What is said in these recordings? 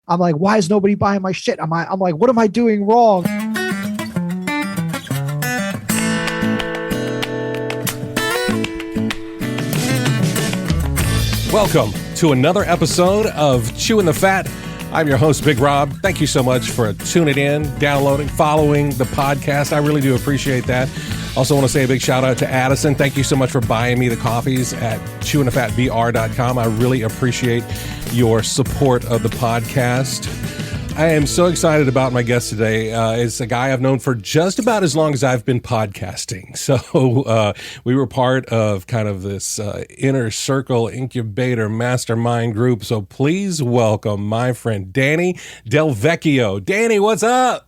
I'm like, why is nobody buying my shit? I'm like, what am I doing wrong? Welcome to another episode of Chewing the Fat. I'm your host, Big Rob. Thank you so much for tuning in, downloading, following the podcast. I really do appreciate that. Also want to say a big shout out to Addison. Thank you so much for buying me the coffees at chewingthefatbr.com. I really appreciate your support of the podcast. I am so excited about my guest today. It's a guy I've known for just about as long as I've been podcasting. So we were part of kind of this inner circle incubator mastermind group. So please welcome my friend, Danny DelVecchio. Danny, what's up?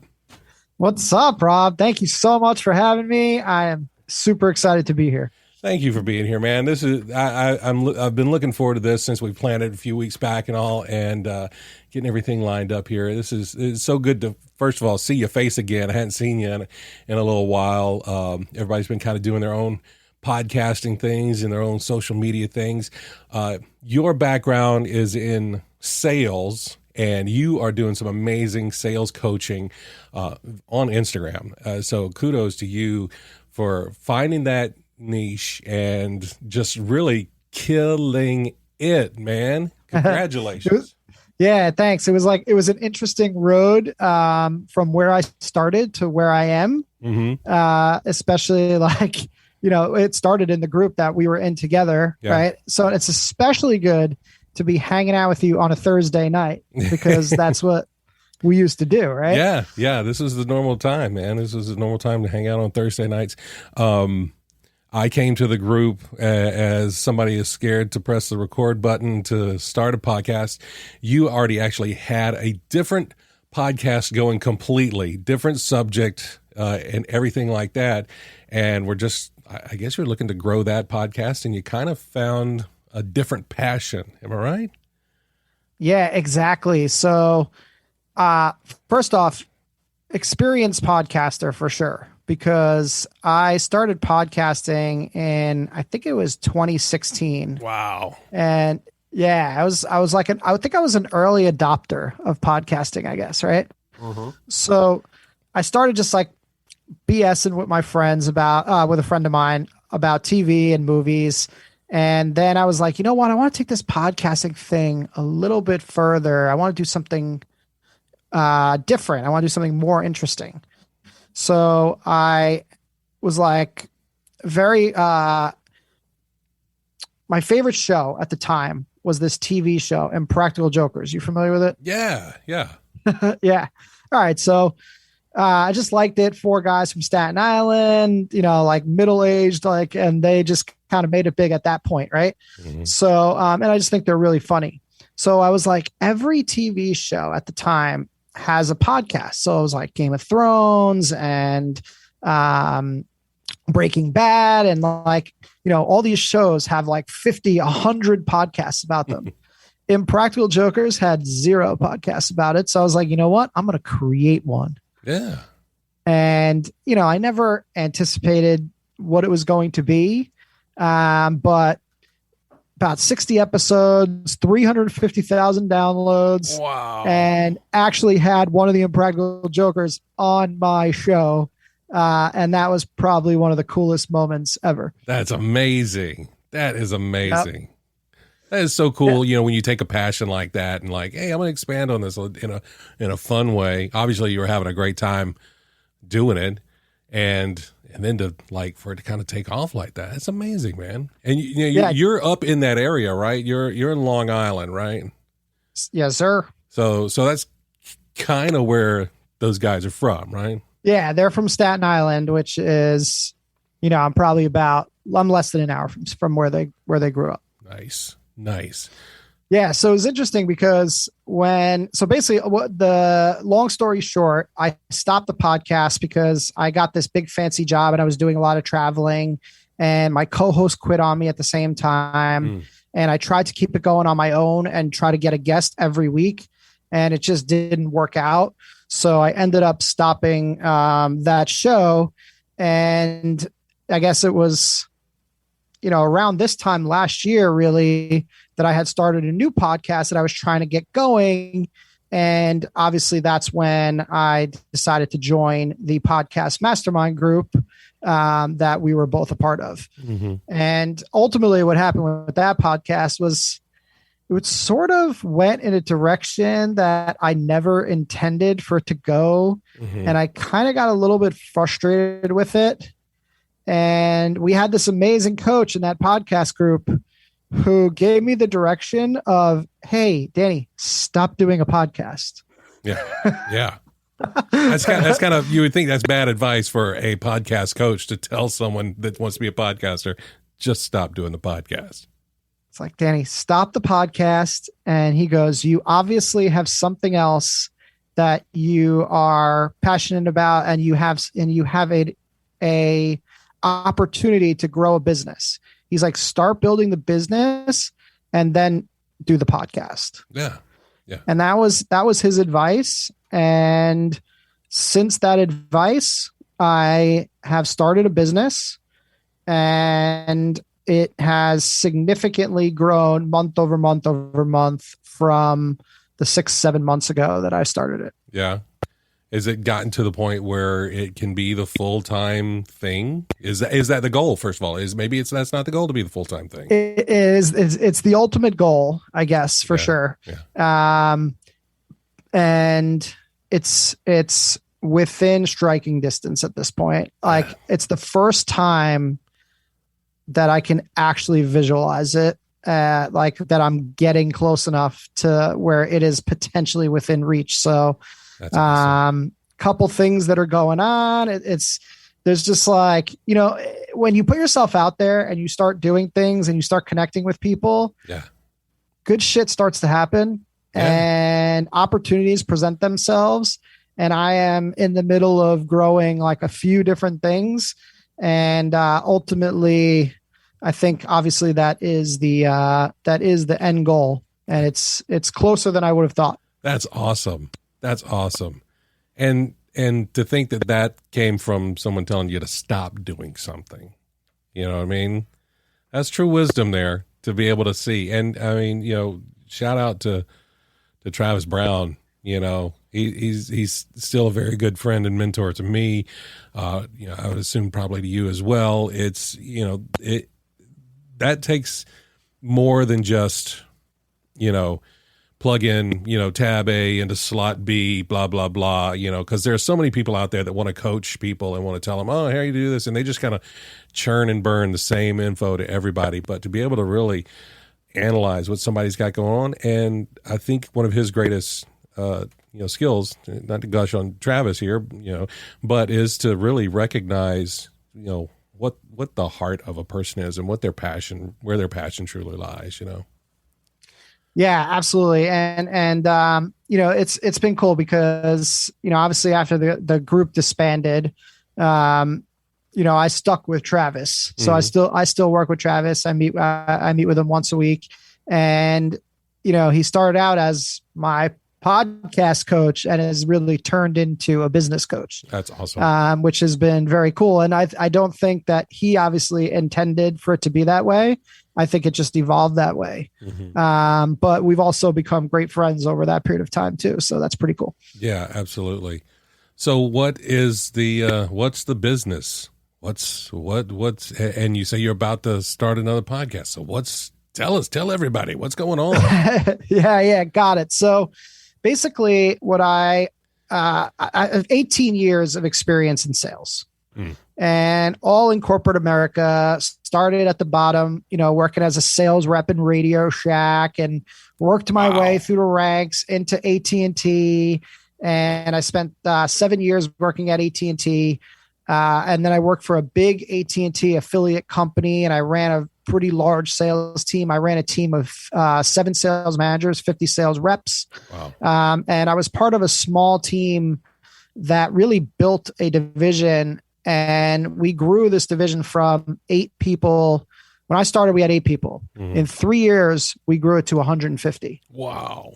What's up, Rob? Thank you so much for having me. I am super excited to be here. Thank you for being here, man. This is I've been looking forward to this since we planned it a few weeks back and all, and getting everything lined up here. It's so good to, first of all, see your face again. I hadn't seen you in a little while. Everybody's been kind of doing their own podcasting things and their own social media things. Your background is in sales, and you are doing some amazing sales coaching on Instagram. So kudos to you for finding that niche and just really killing it, man. Congratulations. Yeah, thanks. It was an interesting road from where I started to where I am. Especially it started in the group that we were in together, right? So it's especially good to be hanging out with you on a Thursday night because that's what we used to do, right? Yeah. This is the normal time, man. This is the normal time to hang out on Thursday nights. I came to the group as somebody is scared to press the record button to start a podcast. You already actually had a different podcast going, completely different subject and everything like that. And I guess you're looking to grow that podcast, and you kind of found a different passion. Am I right? Yeah, exactly. So first off, experienced podcaster for sure. Because I started podcasting in, I think it was 2016. Wow. And yeah, I think I was an early adopter of podcasting, I guess. Right. So I started just like BSing with my friends with a friend of mine about TV and movies. And then I was like, you know what? I want to take this podcasting thing a little bit further. I want to do something different. I want to do something more interesting. So I was like my favorite show at the time was this TV show, Impractical Jokers. You familiar with it? Yeah. Yeah. All right. So I just liked it. 4 guys from Staten Island, like middle-aged, and they just kind of made it big at that point. Right. So, and I just think they're really funny. So I was like, every TV show at the time has a podcast. So it was like Game of Thrones and Breaking Bad, and all these shows have like 50, 100 podcasts about them. Impractical Jokers had 0 podcasts about it. So I was like, you know what? I'm going to create one. Yeah. And, I never anticipated what it was going to be. But about 60 episodes, 350,000 downloads. Wow. And actually had one of the Impractical Jokers on my show. And that was probably one of the coolest moments ever. That's amazing. That is amazing. Yep. That is so cool. Yeah. When you take a passion like that and like, hey, I'm going to expand on this in a fun way. Obviously you were having a great time doing it. And then for it to kind of take off like that, it's amazing, man. And you're up in that area, right? You're in Long Island, right? Yes, sir. So that's kind of where those guys are from, right? Yeah, they're from Staten Island, which is, I'm less than an hour from where they grew up. Nice. Yeah, so it was interesting because basically the long story short, I stopped the podcast because I got this big fancy job and I was doing a lot of traveling, and my co-host quit on me at the same time. And I tried to keep it going on my own and try to get a guest every week, and it just didn't work out. So I ended up stopping that show, and I guess it was, around this time last year, really, that I had started a new podcast that I was trying to get going. And obviously that's when I decided to join the podcast mastermind group that we were both a part of. Mm-hmm. And ultimately what happened with that podcast was it sort of went in a direction that I never intended for it to go. Mm-hmm. And I kind of got a little bit frustrated with it. And we had this amazing coach in that podcast group who gave me the direction of, hey, Danny, stop doing a podcast. Yeah. Yeah. That's kind of, you would think that's bad advice for a podcast coach to tell someone that wants to be a podcaster, just stop doing the podcast. It's like, Danny, stop the podcast. And he goes, you obviously have something else that you are passionate about, and you have a opportunity to grow a business. He's like, start building the business and then do the podcast. Yeah. Yeah. And that was his advice. And since that advice, I have started a business, and it has significantly grown month over month over month from the 6-7 months ago that I started it. Yeah. Is it gotten to the point where it can be the full-time thing? Is that the goal? First of all, that's not the goal to be the full-time thing. It is. It's the ultimate goal, I guess, for sure. Yeah. And it's within striking distance at this point. Like, it's the first time that I can actually visualize it, like that I'm getting close enough to where it is potentially within reach. So, that's awesome. Couple things that are going on. There's just like, when you put yourself out there and you start doing things and you start connecting with people, good shit starts to happen, and opportunities present themselves. And I am in the middle of growing like a few different things. And, ultimately I think obviously that is the end goal, and it's closer than I would have thought. That's awesome. That's awesome. And to think that came from someone telling you to stop doing something, you know what I mean? That's true wisdom there to be able to see. And I mean, shout out to Travis Brown, he's still a very good friend and mentor to me. I would assume probably to you as well. It's, that takes more than just, plug in, tab A into slot B, blah, blah, blah, because there are so many people out there that want to coach people and want to tell them, oh, how you do this. And they just kind of churn and burn the same info to everybody. But to be able to really analyze what somebody's got going on. And I think one of his greatest, skills, not to gush on Travis here, but is to really recognize, what the heart of a person is and where their passion truly lies, Yeah, absolutely. And it's been cool because, obviously after the group disbanded, I stuck with Travis. So I still work with Travis. I meet with him once a week, and, he started out as my podcast coach and has really turned into a business coach. That's awesome. Which has been very cool. And I don't think that he obviously intended for it to be that way. I think it just evolved that way. Mm-hmm. But we've also become great friends over that period of time too. So that's pretty cool. Yeah, absolutely. So what is what's the business? What's, and you say you're about to start another podcast. So tell everybody what's going on. Yeah. Got it. So basically what I have 18 years of experience in sales. And all in corporate America. Started at the bottom, working as a sales rep in Radio Shack, and worked my way through the ranks into AT&T. And I spent 7 years working at AT&T. And then I worked for a big AT&T affiliate company, and I ran a pretty large sales team. I ran a team of 7 sales managers, 50 sales reps. Wow. And I was part of a small team that really built a division. And we grew this division from 8 people. When I started, we had 8 people. Mm-hmm. In 3 years, we grew it to 150. Wow.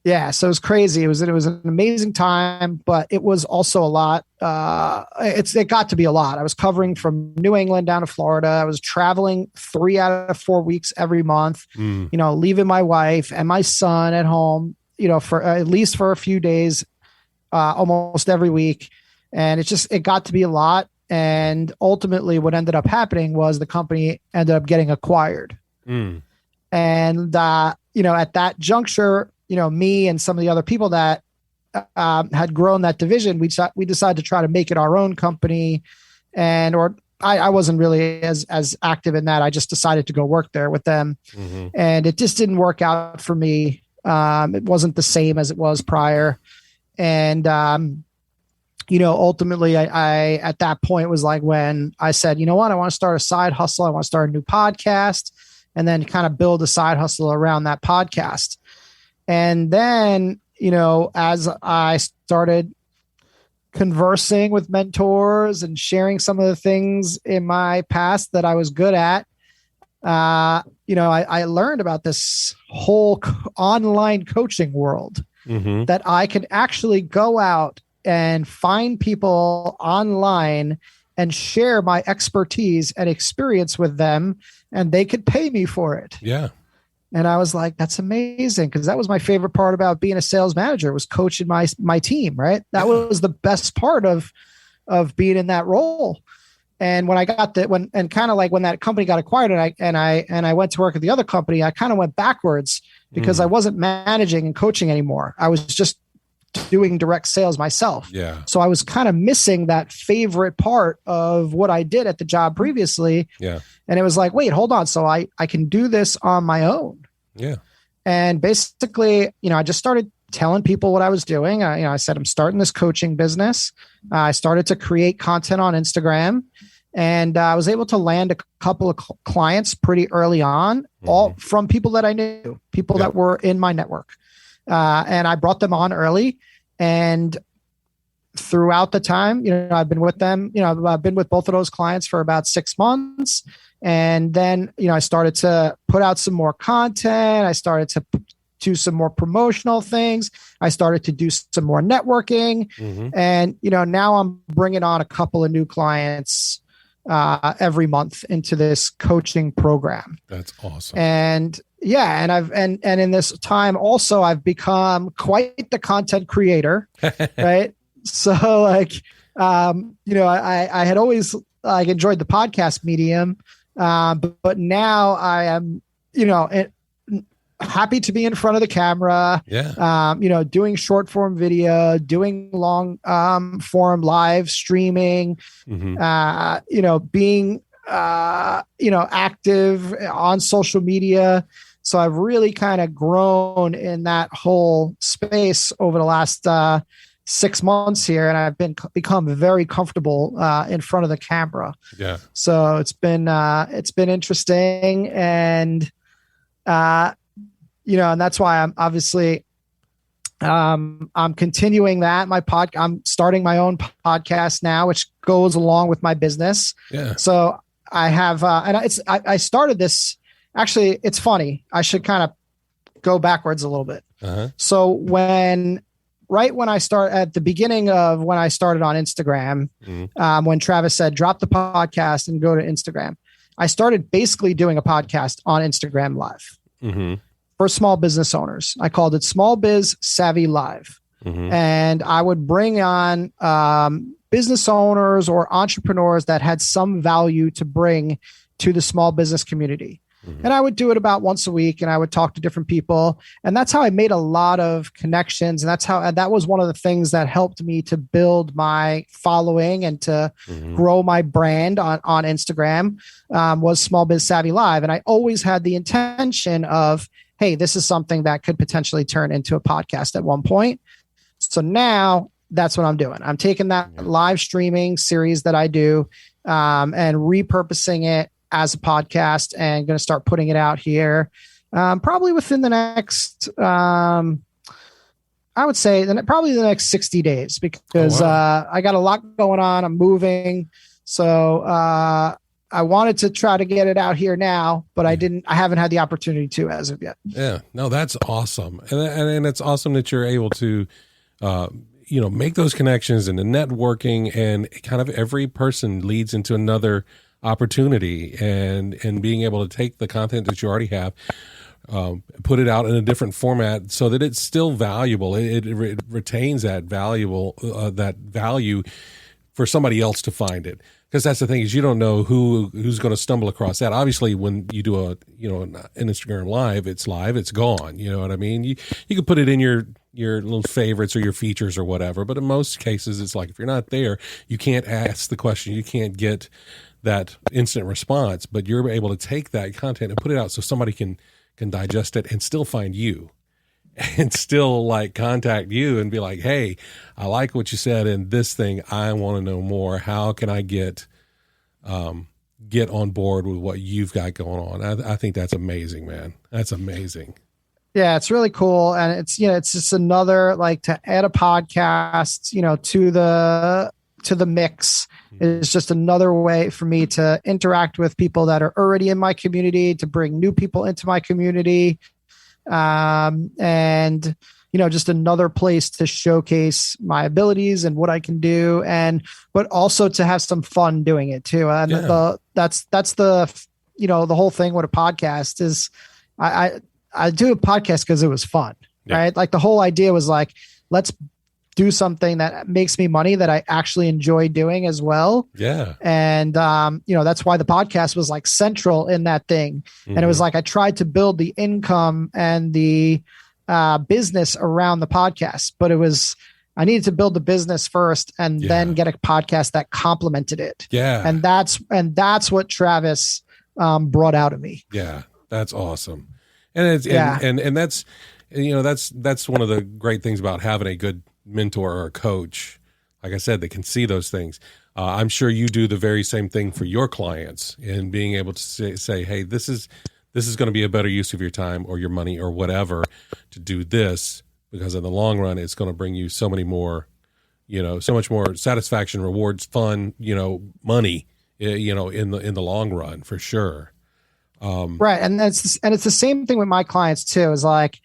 Yeah. So it was crazy. It was an amazing time, but it was also a lot. It got to be a lot. I was covering from New England down to Florida. I was traveling 3 out of 4 weeks every month, leaving my wife and my son at home. for at least for a few days, almost every week. And it got to be a lot. And ultimately what ended up happening was the company ended up getting acquired. And, at that juncture, me and some of the other people that had grown that division, we decided to try to make it our own company. I wasn't really as active in that. I just decided to go work there with them. And it just didn't work out for me. It wasn't the same as it was prior. And, ultimately I at that point was like when I said, you know what, I want to start a side hustle. I want to start a new podcast and then kind of build a side hustle around that podcast. And then, as I started conversing with mentors and sharing some of the things in my past that I was good at, I learned about this whole online coaching world, that I could actually go out and find people online and share my expertise and experience with them, and they could pay me for it. Yeah. And I was like, that's amazing. Cause that was my favorite part about being a sales manager, was coaching my team. Right. That was the best part of being in that role. And when I got that, when that company got acquired and I went to work at the other company, I kind of went backwards because I wasn't managing and coaching anymore. I was just doing direct sales myself. Yeah. So I was kind of missing that favorite part of what I did at the job previously. Yeah. And it was like, wait, hold on. So I can do this on my own. Yeah. And basically, I just started telling people what I was doing. I said, I'm starting this coaching business. I started to create content on Instagram, and I was able to land a couple of clients pretty early on, all from people that I knew, people that were in my network. And I brought them on early, and throughout the time, I've been with them, I've been with both of those clients for about 6 months. And then, I started to put out some more content. I started to do some more promotional things. I started to do some more networking. And, now I'm bringing on a couple of new clients every month into this coaching program. That's awesome. And and in this time also, I've become quite the content creator, right? So I had always enjoyed the podcast medium, but now I am, happy to be in front of the camera, doing short form video, doing long form live streaming, being, active on social media. So I've really kind of grown in that whole space over the last 6 months here, and I've become very comfortable in front of the camera. Yeah. So it's been interesting, and and that's why I'm obviously I'm continuing that. I'm starting my own podcast now, which goes along with my business. Yeah. So I have, I started this. Actually, it's funny. I should kind of go backwards a little bit. So right when I start at the beginning of when I started on Instagram, when Travis said, drop the podcast and go to Instagram, I started basically doing a podcast on Instagram Live for small business owners. I called it Small Biz Savvy Live. And I would bring on business owners or entrepreneurs that had some value to bring to the small business community. And I would do it about once a week, and I would talk to different people. And that's how I made a lot of connections. And that was one of the things that helped me to build my following and to grow my brand on Instagram, was Small Biz Savvy Live. And I always had the intention of, hey, this is something that could potentially turn into a podcast at one point. So now that's what I'm doing. I'm taking that live streaming series that I do and repurposing it as a podcast, and going to start putting it out here probably within the next, I would say probably the next 60 days, because I got a lot going on. I'm moving. So I wanted to try to get it out here now, but I haven't had the opportunity to as of yet. Yeah, no, that's awesome. And it's awesome that you're able to, make those connections and the networking, and kind of every person leads into another opportunity, and being able to take the content that you already have, put it out in a different format so that it's still valuable. It retains that that value for somebody else to find it. Because that's the thing, is you don't know who's going to stumble across that. Obviously, when you do an Instagram live, it's gone. You know what I mean? You can put it in your little favorites or your features or whatever. But in most cases, it's like if you're not there, you can't ask the question. You can't get that instant response. But you're able to take that content and put it out so somebody can digest it and still find you. And still like contact you and be like, hey, I like what you said in this thing. I want to know more. How can I get on board with what you've got going on? I think that's amazing, man. That's amazing. Yeah, it's really cool. And it's just another, like, to add a podcast, to the mix is just another way for me to interact with people that are already in my community, to bring new people into my community. And just another place to showcase my abilities and what I can do, but also to have some fun doing it too. And that's the whole thing with a podcast is I do a podcast because it was fun, right? Like the whole idea was like, let's do something that makes me money that I actually enjoy doing as well. Yeah. And, that's why the podcast was like central in that thing. Mm-hmm. And it was like, I tried to build the income and the business around the podcast, but I needed to build the business first and then get a podcast that complemented it. Yeah. And that's what Travis brought out of me. Yeah. That's awesome. And that's one of the great things about having a good mentor or a coach, like I said, that can see those things. I'm sure you do the very same thing for your clients, and being able to say, hey, this is going to be a better use of your time or your money or whatever to do this, because in the long run, it's going to bring you so many more, so much more satisfaction, rewards, fun, money, in the long run, for sure. Right. And it's the same thing with my clients too, is like,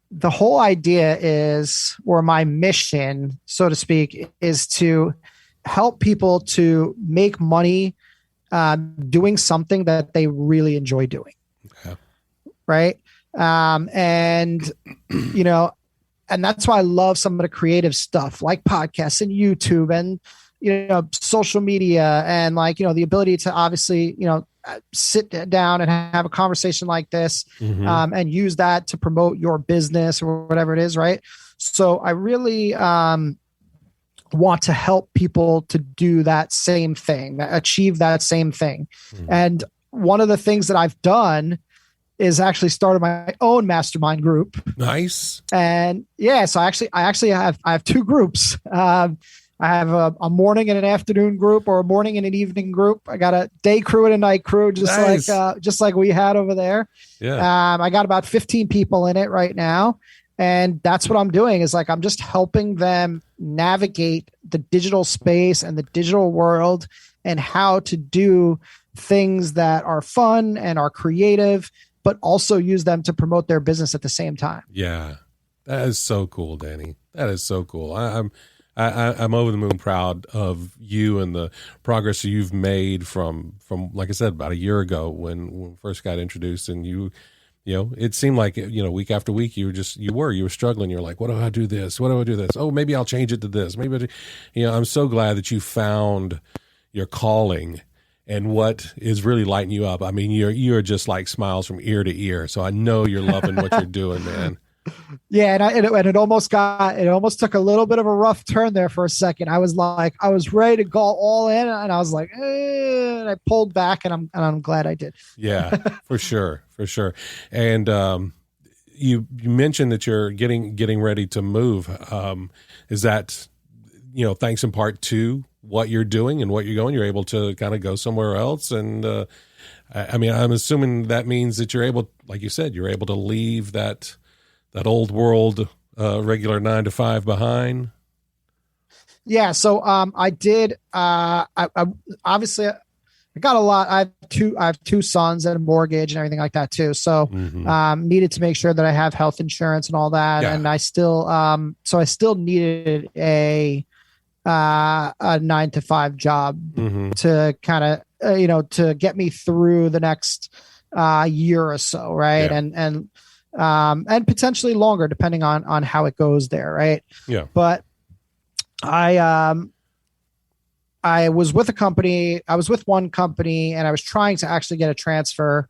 the whole idea is, or my mission, so to speak, is to help people to make money doing something that they really enjoy doing. Okay. Right. And that's why I love some of the creative stuff like podcasts and YouTube and, social media, and like, the ability to obviously, sit down and have a conversation like this, and use that to promote your business or whatever it is. Right. So I really want to help people to do that same thing, achieve that same thing. Mm-hmm. And one of the things that I've done is actually started my own mastermind group. Nice. And so I have two groups. I have a morning and an afternoon group, or a morning and an evening group. I got a day crew and a night crew, just like we had over there. Yeah. I got about 15 people in it right now. And that's what I'm doing, is like, I'm just helping them navigate the digital space and the digital world, and how to do things that are fun and are creative, but also use them to promote their business at the same time. Yeah. That is so cool, Danny. That is so cool. I'm over the moon proud of you and the progress you've made from like I said, about a year ago when we first got introduced, and it seemed like, week after week you were struggling. You're like, what do I do this? What do I do this? Oh, maybe I'll change it to this. Maybe, I'm so glad that you found your calling and what is really lighting you up. I mean, you're just like smiles from ear to ear. So I know you're loving what you're doing, man. Yeah, and it almost took a little bit of a rough turn there for a second. I was ready to go all in, and I was like, and I pulled back, and I'm glad I did. Yeah, for sure. And you mentioned that you're getting ready to move. Is that thanks in part to what you're doing and what you're going? You're able to kind of go somewhere else, and I'm assuming that means that you're able, like you said, you're able to leave that old world, regular 9-to-5 behind. Yeah. So, I did, I obviously I got a lot. I have two sons and a mortgage and everything like that too. So, needed to make sure that I have health insurance and all that. Yeah. And I still, so I still needed a 9-to-5 job to kind of, to get me through the next, year or so, right? Yeah. And potentially longer depending on how it goes there, right? Yeah. But I was with a company. I was with one company, and I was trying to actually get a transfer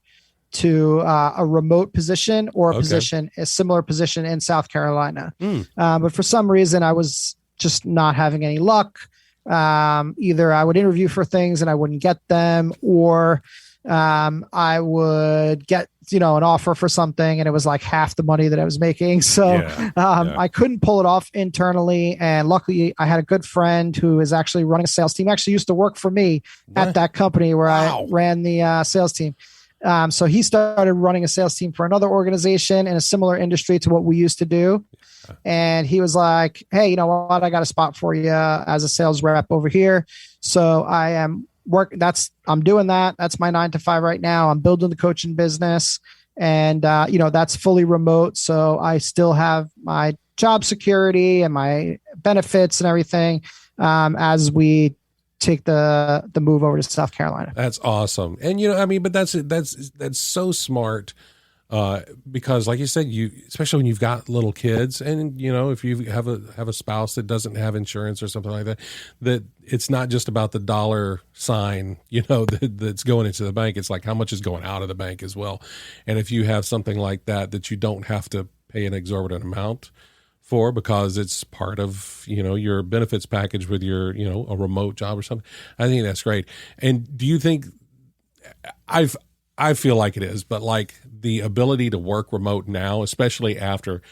to a remote position or a similar position in South Carolina. But for some reason, I was just not having any luck. Either I would interview for things and I wouldn't get them, or I would get, an offer for something and it was like half the money that I was making. So I couldn't pull it off internally. And luckily I had a good friend who is actually running a sales team, actually used to work for me at that company where I ran the sales team. So he started running a sales team for another organization in a similar industry to what we used to do. And he was like, hey, you know what? I got a spot for you as a sales rep over here. So I am I'm doing that. That's my 9 to 5 right now. I'm building the coaching business and, that's fully remote. So I still have my job security and my benefits and everything, as we take the move over to South Carolina. That's awesome. And, but that's so smart. Because like you said, especially when you've got little kids and, if you have a spouse that doesn't have insurance or something like that, that it's not just about the dollar sign, that's going into the bank. It's like how much is going out of the bank as well. And if you have something like that you don't have to pay an exorbitant amount for because it's part of, your benefits package with your, a remote job or something, I think that's great. And do you think I feel like it is, but like the ability to work remote now, especially after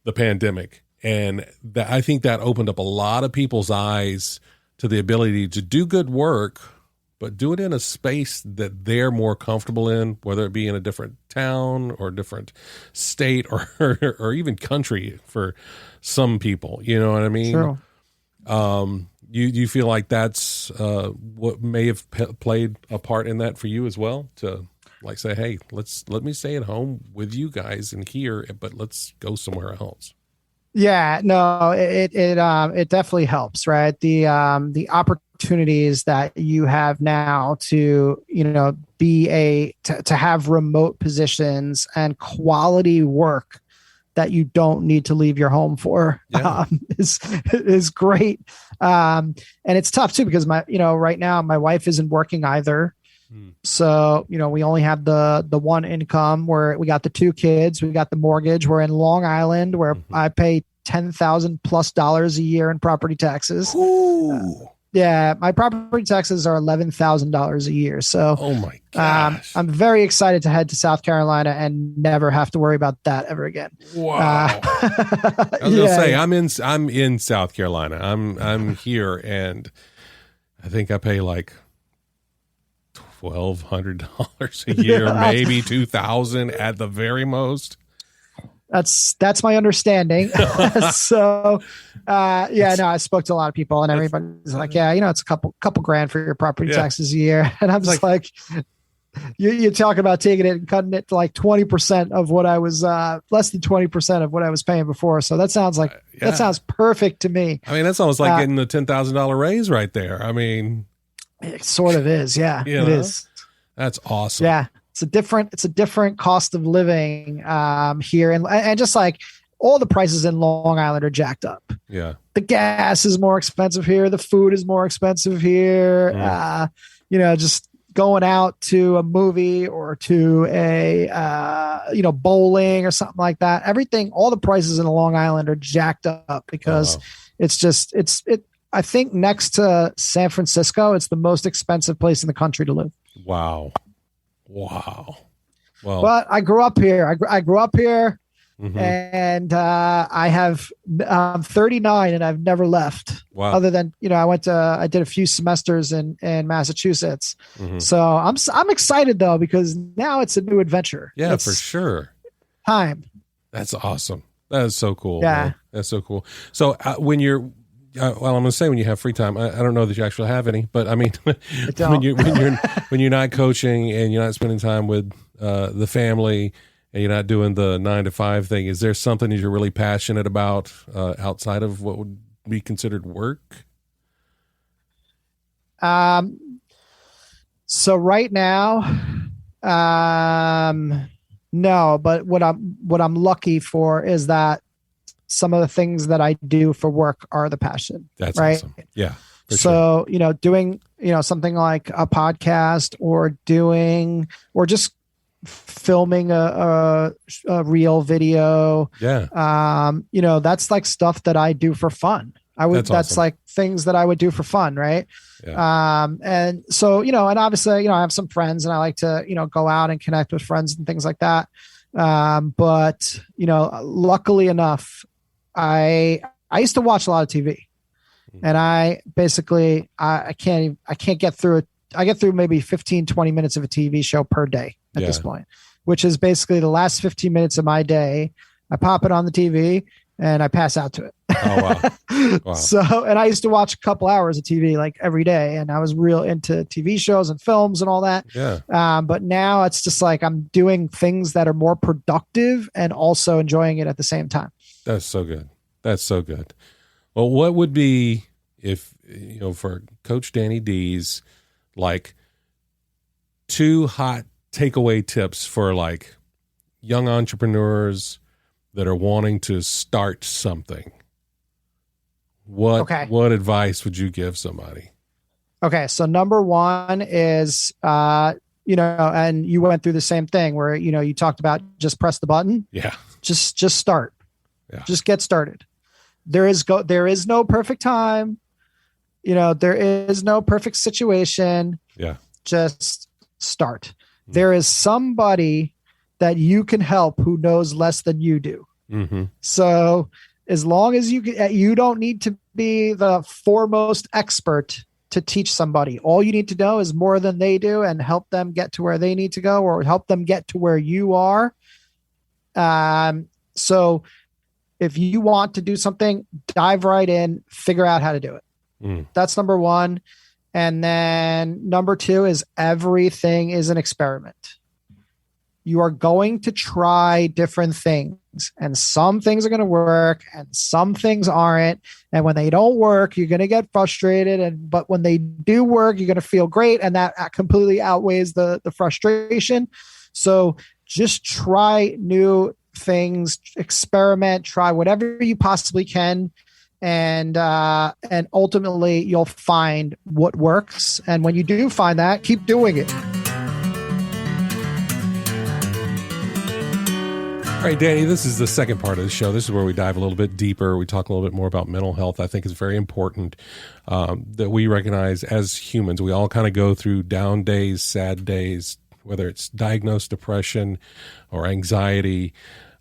the pandemic, and I think that opened up a lot of people's eyes to the ability to do good work, but do it in a space that they're more comfortable in, whether it be in a different town or different state or even country for some people. You know what I mean? True. You feel like that's what may have played a part in that for you as well, to like say, hey, let me stay at home with you guys and here, but let's go somewhere else. Yeah, no, it definitely helps, right? The opportunities that you have now to, to have remote positions and quality work that you don't need to leave your home for, is great. And it's tough too, because right now my wife isn't working either. So, we only have the one income where we got the 2 kids, we got the mortgage. We're in Long Island where I pay $10,000+ a year in property taxes. Yeah. My property taxes are $11,000 a year. So, oh my gosh, I'm very excited to head to South Carolina and never have to worry about that ever again. Wow. I was gonna say, I'm in South Carolina. I'm here, and I think I pay like $1,200 a year, maybe $2,000 at the very most. That's my understanding. So, I spoke to a lot of people, and everybody's like, it's a couple grand for your property taxes a year, and I'm just like you're talking about taking it and cutting it to like 20% of what I was, less than 20% of what I was paying before. So that sounds like that sounds perfect to me. I mean, that's almost like getting the $10,000 raise right there. I mean. It sort of is. Yeah, it is. That's awesome. Yeah. It's a different cost of living here. And just like all the prices in Long Island are jacked up. Yeah. The gas is more expensive here. The food is more expensive here. Just going out to a movie or to a, bowling or something like that. Everything, all the prices in Long Island are jacked up because I think next to San Francisco, it's the most expensive place in the country to live. Wow. Well, but I grew up here. I grew up here, mm-hmm. and I'm 39 and I've never left. Wow. Other than, I did a few semesters in Massachusetts. Mm-hmm. So I'm excited though, because now it's a new adventure. Yeah, for sure. Time. That's awesome. That is so cool. Yeah. Man. That's so cool. So when you're, I'm going to say when you have free time, I don't know that you actually have any, but I mean, when you're not coaching and you're not spending time with the family and you're not doing the 9 to 5 thing, is there something that you're really passionate about outside of what would be considered work? So right now No, but what I'm lucky for is that some of the things that I do for work are the passion. That's right. awesome. Yeah. So, doing, something like a podcast or just filming a real video. Yeah. That's like stuff that I do for fun. That's awesome. like things that I would do for fun. Right. Yeah. And so, and obviously, I have some friends and I like to, go out and connect with friends and things like that. But, luckily enough, I used to watch a lot of TV. And I basically, I can't get through it. I get through maybe 15, 20 minutes of a TV show per day at this point, which is basically the last 15 minutes of my day. I pop it on the TV and I pass out to it. Oh, wow. Wow. So, and I used to watch a couple hours of TV like every day, and I was real into TV shows and films and all that. Yeah. But now it's just like I'm doing things that are more productive and also enjoying it at the same time. That's so good. That's so good. Well, what would be, if, for Coach Danny D's, like 2 hot takeaway tips for like young entrepreneurs that are wanting to start something? What advice would you give somebody? Okay. So number one is, and you went through the same thing where, you talked about just press the button. Yeah. Just start. Yeah. Just get started. There is no perfect time. There is no perfect situation. Yeah. Just start. Mm-hmm. There is somebody that you can help who knows less than you do. Mm-hmm. So as long as you don't need to be the foremost expert to teach somebody. All you need to know is more than they do and help them get to where they need to go, or help them get to where you are. So if you want to do something, dive right in, figure out how to do it. That's number one. And then number two is everything is an experiment. You are going to try different things, and some things are going to work and some things aren't. And when they don't work, you're going to get frustrated. But when they do work, you're going to feel great. And that completely outweighs the frustration. So just try new things, experiment, try whatever you possibly can. And ultimately you'll find what works. And when you do find that, keep doing it. All right, Danny, this is the second part of the show. This is where we dive a little bit deeper. We talk a little bit more about mental health. I think it's very important that we recognize as humans, we all kind of go through down days, sad days, whether it's diagnosed depression or anxiety.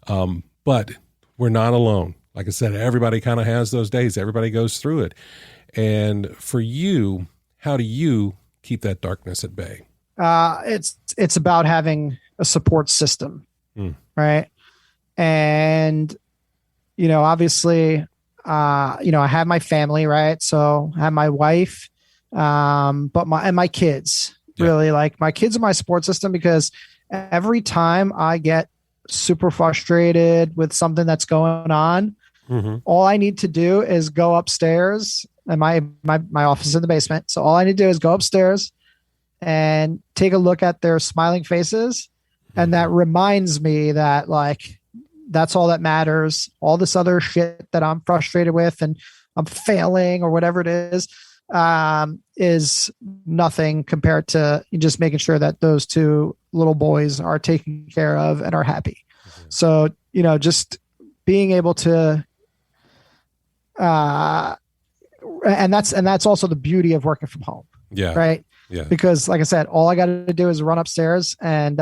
But we're not alone. Like I said, everybody kind of has those days. Everybody goes through it. And for you, how do you keep that darkness at bay? It's about having a support system, right? And, obviously, I have my family, right? So I have my wife, but my kids, really, like my kids are my support system, because every time I get super frustrated with something that's going on, all I need to do is go upstairs, and my office is in the basement. So all I need to do is go upstairs and take a look at their smiling faces. And that reminds me that, like, that's all that matters. All this other shit that I'm frustrated with and I'm failing or whatever it is nothing compared to just making sure that those 2 little boys are taken care of and are happy. So, just being able to, and that's also the beauty of working from home. Yeah. Right. Yeah. Because like I said, all I got to do is run upstairs and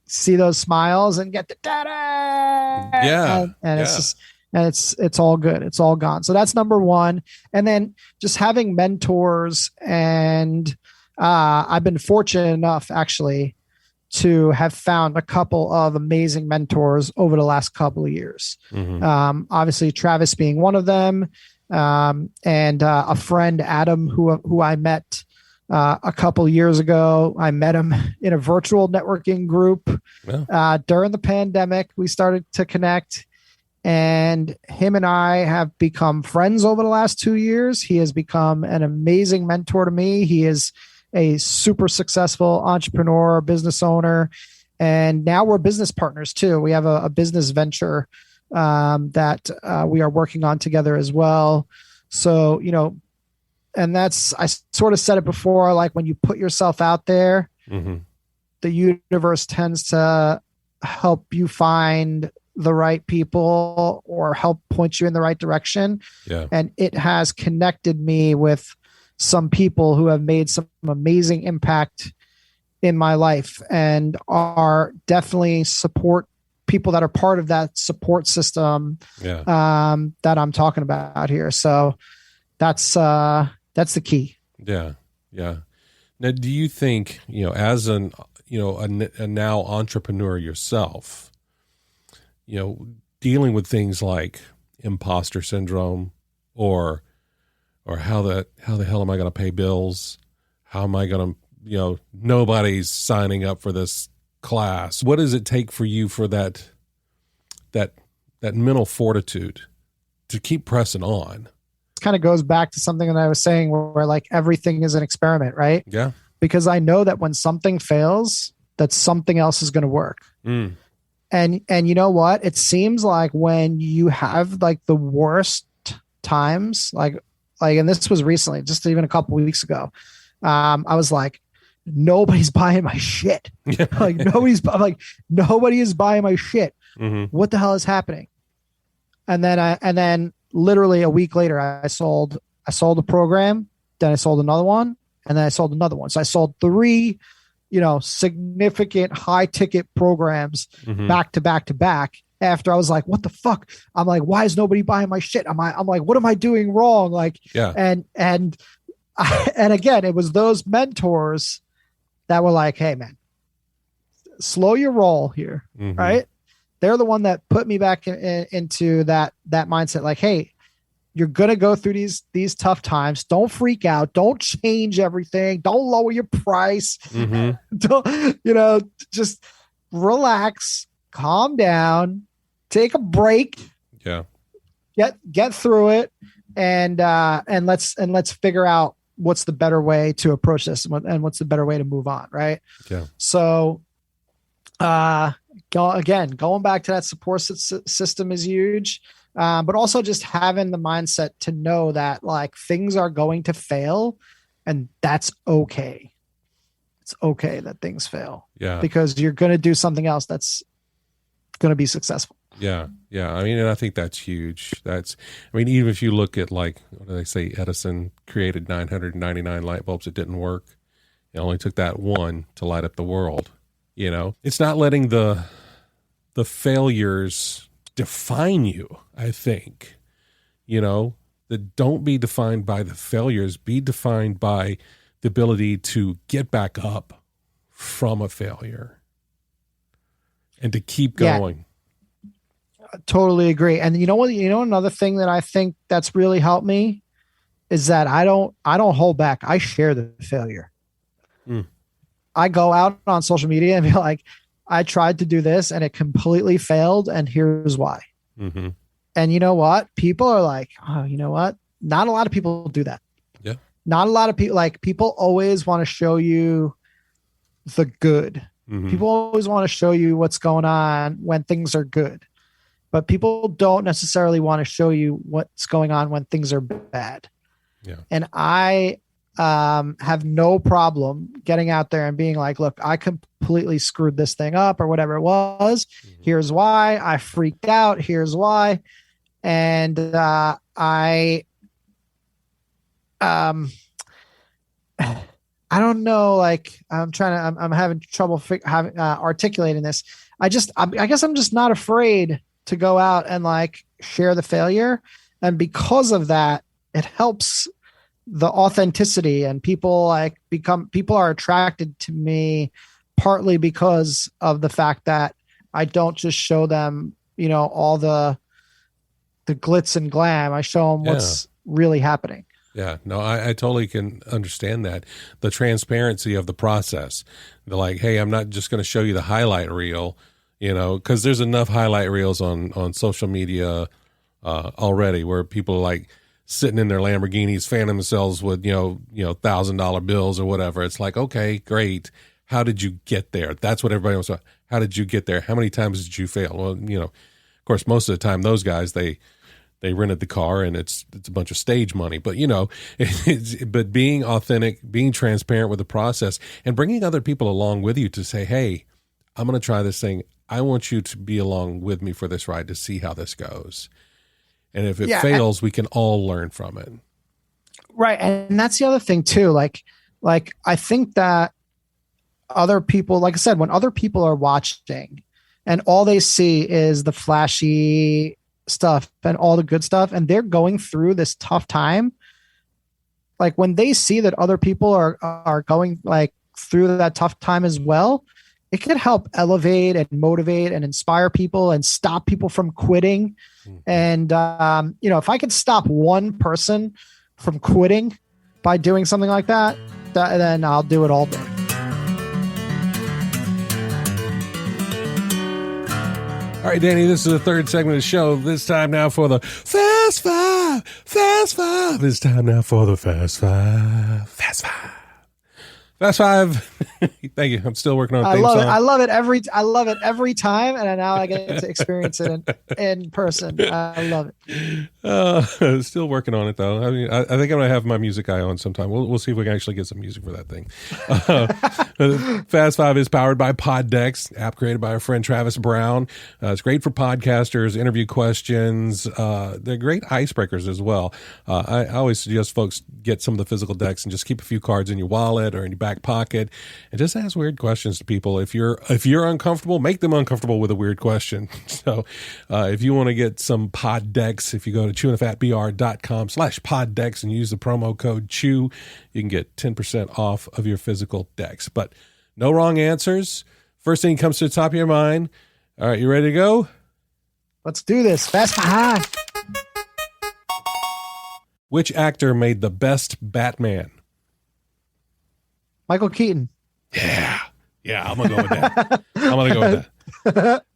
see those smiles and get the data. Yeah. And it's just, and it's all good. It's all gone. So that's number one. And then just having mentors. And I've been fortunate enough actually to have found a couple of amazing mentors over the last couple of years. Obviously Travis being one of them. And a friend, Adam, who I met a couple years ago. I met him in a virtual networking group. During the pandemic. We started to connect, and him and I have become friends over the last 2 years. He has become an amazing mentor to me. He is a super successful entrepreneur, business owner, and now we're business partners too. We have a business venture that we are working on together as well. So, and I sort of said it before, like when you put yourself out there, the universe tends to help you find the right people or help point you in the right direction. Yeah. And it has connected me with some people who have made some amazing impact in my life and are definitely support people that are part of that support system that I'm talking about here. So that's the key. Yeah. Yeah. Now, do you think, as a now entrepreneur yourself, dealing with things like imposter syndrome or how the hell am I going to pay bills? How am I going to, nobody's signing up for this class. What does it take for you for that mental fortitude to keep pressing on? It kind of goes back to something that I was saying where like everything is an experiment, right? Yeah. Because I know that when something fails, that something else is going to work. And you know what? It seems like when you have like the worst times, like, and this was recently, just even a couple of weeks ago, I was like, nobody's buying my shit. Like nobody is buying my shit. What the hell is happening? And then literally a week later, I sold a program, then I sold another one, and then I sold another one. So I sold 3, significant high ticket programs back to back to back. After I was like, what the fuck? I'm like, why is nobody buying my shit? I'm like, what am I doing wrong? Like, and again, it was those mentors that were like, hey man, slow your roll here. Right. They're the one that put me back into that mindset. Like, hey, you're going to go through these tough times. Don't freak out. Don't change everything. Don't lower your price. Don't, just relax, calm down, take a break. Yeah. Get through it. And let's figure out what's the better way to approach this and what's the better way to move on. Right. Yeah. So, going back to that support system is huge. But also just having the mindset to know that like things are going to fail and that's okay. It's okay that things fail. Yeah. Because you're going to do something else that's going to be successful. Yeah. Yeah. I mean, and I think that's huge. Even if you look at like, what do they say? Edison created 999 light bulbs. It didn't work. It only took that one to light up the world. It's not letting the failures define you, I think. That don't be defined by the failures, be defined by the ability to get back up from a failure and to keep going. Yeah, I totally agree. And you know what? Another thing that I think that's really helped me is that I don't hold back. I share the failure. I go out on social media and be like, I tried to do this and it completely failed. And here's why. And you know what? People are like, oh, you know what? Not a lot of people do that. Yeah. Not a lot of people, like people always want to show you the good. People always want to show you what's going on when things are good, but people don't necessarily want to show you what's going on when things are bad. Yeah. And I have no problem getting out there and being like, look, I completely screwed this thing up or whatever it was. Here's why I freaked out. Here's why. And I don't know, like I'm having trouble articulating this. I guess I'm just not afraid to go out and like share the failure. And because of that, it helps the authenticity, and people are attracted to me partly because of the fact that I don't just show them, all the glitz and glam. I show them what's really happening. Yeah, no, I totally can understand that. The transparency of the process. They're like, hey, I'm not just going to show you the highlight reel, because there's enough highlight reels on social media already where people are like, sitting in their Lamborghinis, fanning themselves with, $1,000 bills or whatever. It's like, okay, great. How did you get there? That's what everybody wants to know. How did you get there? How many times did you fail? Well, of course, most of the time, those guys, they rented the car and it's a bunch of stage money. But, but being authentic, being transparent with the process and bringing other people along with you to say, hey, I'm going to try this thing. I want you to be along with me for this ride to see how this goes. And if it fails, we can all learn from it. Right. And that's the other thing too. Like I think that other people, like I said, when other people are watching and all they see is the flashy stuff and all the good stuff, and they're going through this tough time, like when they see that other people are going like through that tough time as well, it can help elevate and motivate and inspire people and stop people from quitting. And, if I could stop one person from quitting by doing something like that, then I'll do it all day. All right, Danny, this is the third segment of the show. This time now for the Fast Five. Fast Five. It's time now for the Fast Five. Fast Five. Fast Five. Thank you. I'm still working on a theme song. I love it every time, and now I get to experience it in person. I love it. Still working on it though. I mean, I think I'm gonna have my music guy on sometime. We'll see if we can actually get some music for that thing. Fast Five is powered by Poddex, app created by our friend Travis Brown. It's great for podcasters, interview questions. They're great icebreakers as well. I always suggest folks get some of the physical decks and just keep a few cards in your wallet or in your back pocket and just ask weird questions to people. If you're uncomfortable, make them uncomfortable with a weird question. So if you want to get some Poddex, if you go to chewinthefatbr.com/Poddex and use the promo code CHEW, you can get 10% off of your physical decks. But no wrong answers. First thing comes to the top of your mind. All right, you ready to go? Let's do this. Fast Five. Which actor made the best Batman? Michael Keaton. Yeah, I'm gonna go with that.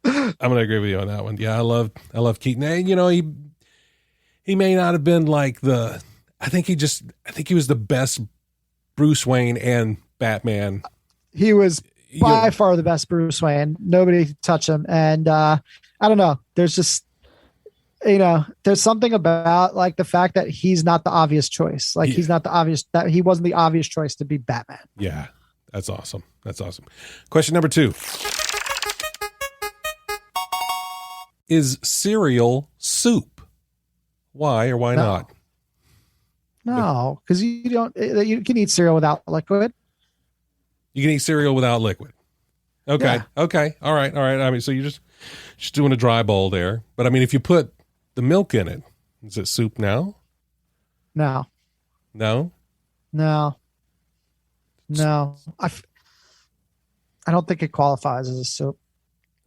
I'm gonna agree with you on that one. Yeah, I love Keaton. And, he may not have been like I think he was the best Bruce Wayne and Batman. He was by far the best Bruce Wayne. Nobody could touch him. And I don't know. There's just, there's something about like the fact that he's not the obvious choice. Like he wasn't the obvious choice to be Batman. Yeah. That's awesome. Question number 2. Is cereal soup? Why or why not? No, because you can eat cereal without liquid. You can eat cereal without liquid. Okay. Yeah. Okay. All right. I mean, so you're just doing a dry bowl there. But I mean, if you put the milk in it, is it soup now? No. I don't think it qualifies as a soup.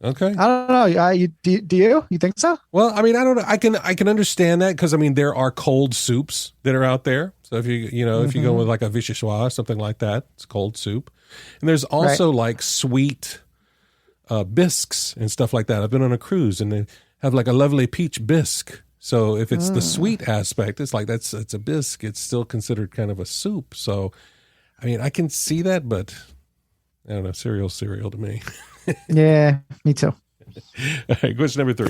Okay. I don't know. Do you? You think so? Well, I mean, I don't know. I can understand that because I mean there are cold soups that are out there. So if if you go with like a vichyssoise, something like that, it's cold soup. And there's also like sweet bisques and stuff like that. I've been on a cruise and they have like a lovely peach bisque. So if it's the sweet aspect, it's like it's a bisque. It's still considered kind of a soup. So I mean, I can see that, but I don't know. Cereal's cereal to me. Yeah, me too. All right, question number 3.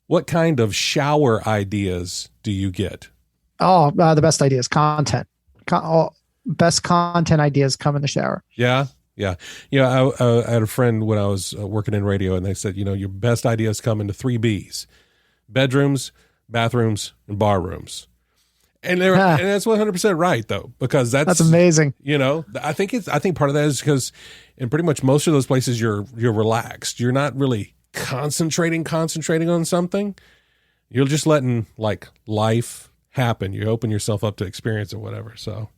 What kind of shower ideas do you get? Oh, the best ideas, content. Best content ideas come in the shower. Yeah. I had a friend when I was working in radio, and they said, your best ideas come into 3 Bs: bedrooms, bathrooms, and bar rooms. And that's 100% right though, because that's amazing. I think part of that is because in pretty much most of those places you're relaxed. You're not really concentrating on something. You're just letting like life happen. You open yourself up to experience or whatever. So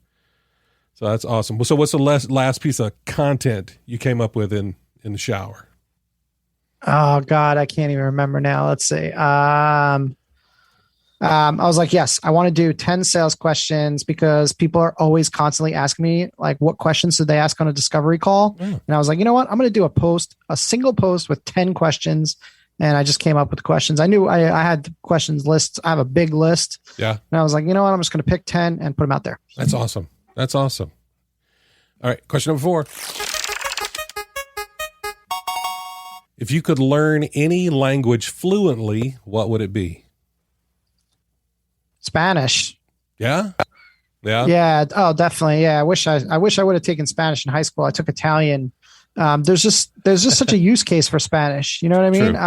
that's awesome. So what's the last piece of content you came up with in the shower? Oh God, I can't even remember now. Let's see. I was like, yes, I want to do 10 sales questions because people are always constantly asking me like, what questions did they ask on a discovery call? And I was like, you know what? I'm going to do a single post with 10 questions And I just came up with questions. I knew I had the questions lists. I have a big list. Yeah. And I was like, you know what? I'm just going to pick 10 and put them out there. That's awesome. That's awesome. All right. Question number 4. If you could learn any language fluently, what would it be? Spanish. Yeah. Yeah. Yeah. Oh, definitely. Yeah. I wish I would have taken Spanish in high school. I took Italian. There's just such a use case for Spanish. You know what I mean? True.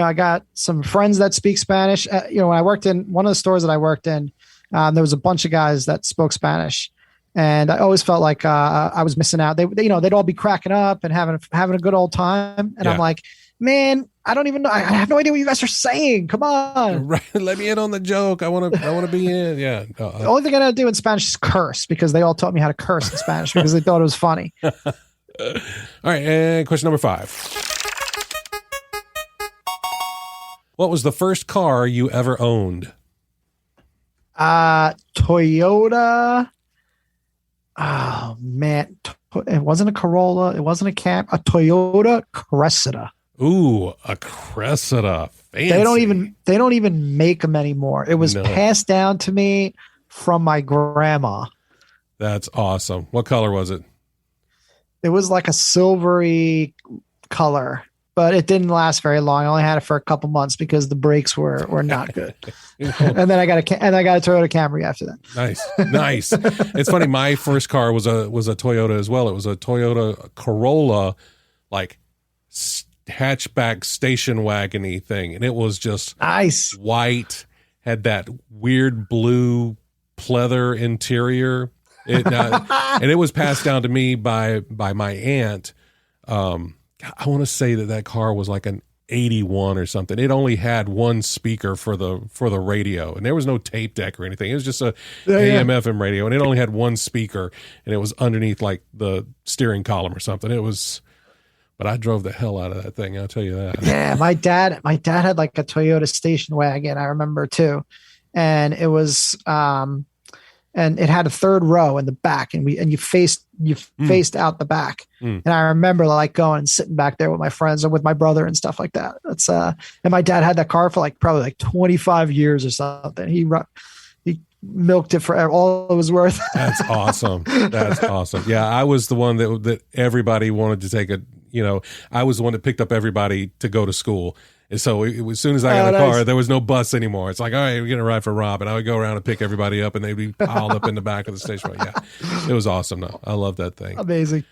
I got some friends that speak Spanish. When I worked in one of the stores that I worked in, there was a bunch of guys that spoke Spanish, and I always felt like I was missing out. They'd all be cracking up and having a good old time, and I'm like, man, I don't even know. I have no idea what you guys are saying. Come on, right? Let me in on the joke. I want to be in. Yeah. The only thing I know to do in Spanish is curse, because they all taught me how to curse in Spanish because they thought it was funny. All right, and question number 5. What was the first car you ever owned? Toyota. Oh man, it wasn't a Corolla. It wasn't a Camry. A Toyota Cressida. Ooh, a Cressida. Fancy. They don't even make them anymore. It was passed down to me from my grandma. That's awesome. What color was it? It was like a silvery color, but it didn't last very long. I only had it for a couple months because the brakes were not good. And then I got a Toyota Camry after that. Nice. It's funny. My first car was a Toyota as well. It was a Toyota Corolla, like hatchback station wagon-y thing, and it was just nice, white, had that weird blue pleather interior. And it was passed down to me by my aunt. I want to say that car was like an 81 or something. It only had one speaker for the radio, and there was no tape deck or anything. It was just a AM FM radio, and it only had one speaker, and it was underneath like the steering column or something. But I drove the hell out of that thing. I'll tell you that. Yeah, my dad had like a Toyota station wagon. I remember too, and it was and it had a third row in the back, and you faced out the back. And I remember like going and sitting back there with my friends or with my brother and stuff like that. That's and my dad had that car for probably 25 years or something. He milked it for all it was worth. That's awesome. That's awesome. Yeah, I was the one that everybody wanted to take I was the one that picked up everybody to go to school. And so as soon as I got a car, there was no bus anymore. It's like, all right, we're going to ride for Rob. And I would go around and pick everybody up, and they'd be piled up in the back of the station. Yeah, it was awesome. No, I love that thing. Amazing.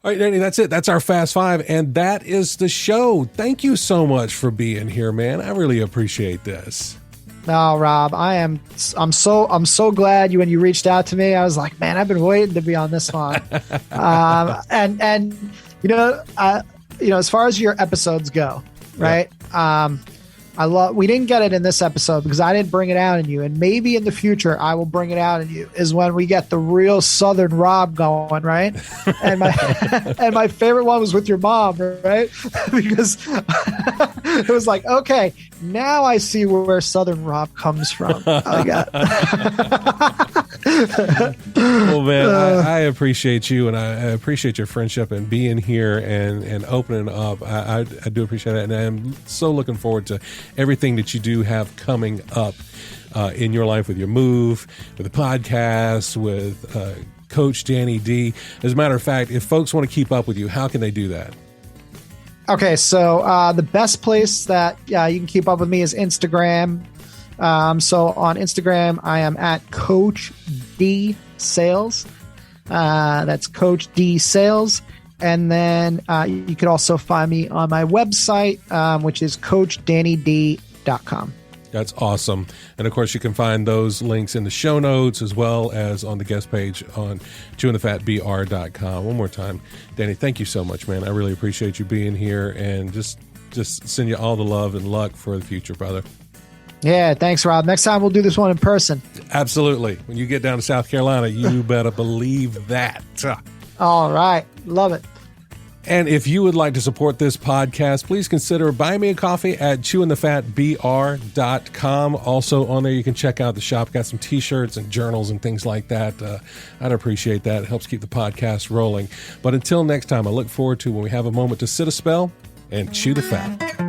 All right, Danny, that's it. That's our Fast Five. And that is the show. Thank you so much for being here, man. I really appreciate this. No, Rob, I'm so glad when you reached out to me. I was like, man, I've been waiting to be on this one. And as far as your episodes go, right? We didn't get it in this episode because I didn't bring it out in you, and maybe in the future I will bring it out in you, is when we get the real Southern Rob going, right? And my favorite one was with your mom, right? Because it was like, okay, now I see where Southern Rob comes from. Well, man, I appreciate you, and I appreciate your friendship and being here and opening up. I do appreciate it, and I'm so looking forward to everything that you do have coming up in your life, with your move, with the podcast, with Coach Danny D. As a matter of fact, if folks want to keep up with you, how can they do that? Okay, so the best place that you can keep up with me is Instagram. So on Instagram, I am at Coach D Sales. That's Coach D Sales. And then you can also find me on my website, which is CoachDannyD.com. That's awesome. And of course, you can find those links in the show notes as well as on the guest page on chewingthefatbr.com. One more time, Danny, thank you so much, man. I really appreciate you being here, and just send you all the love and luck for the future, brother. Yeah, thanks, Rob. Next time we'll do this one in person. Absolutely. When you get down to South Carolina, you better believe that. All right. Love it. And if you would like to support this podcast, please consider buying me a coffee at chewingthefatbr.com. Also on there, you can check out the shop. Got some t-shirts and journals and things like that. I'd appreciate that. It helps keep the podcast rolling. But until next time, I look forward to when we have a moment to sit a spell and chew the fat.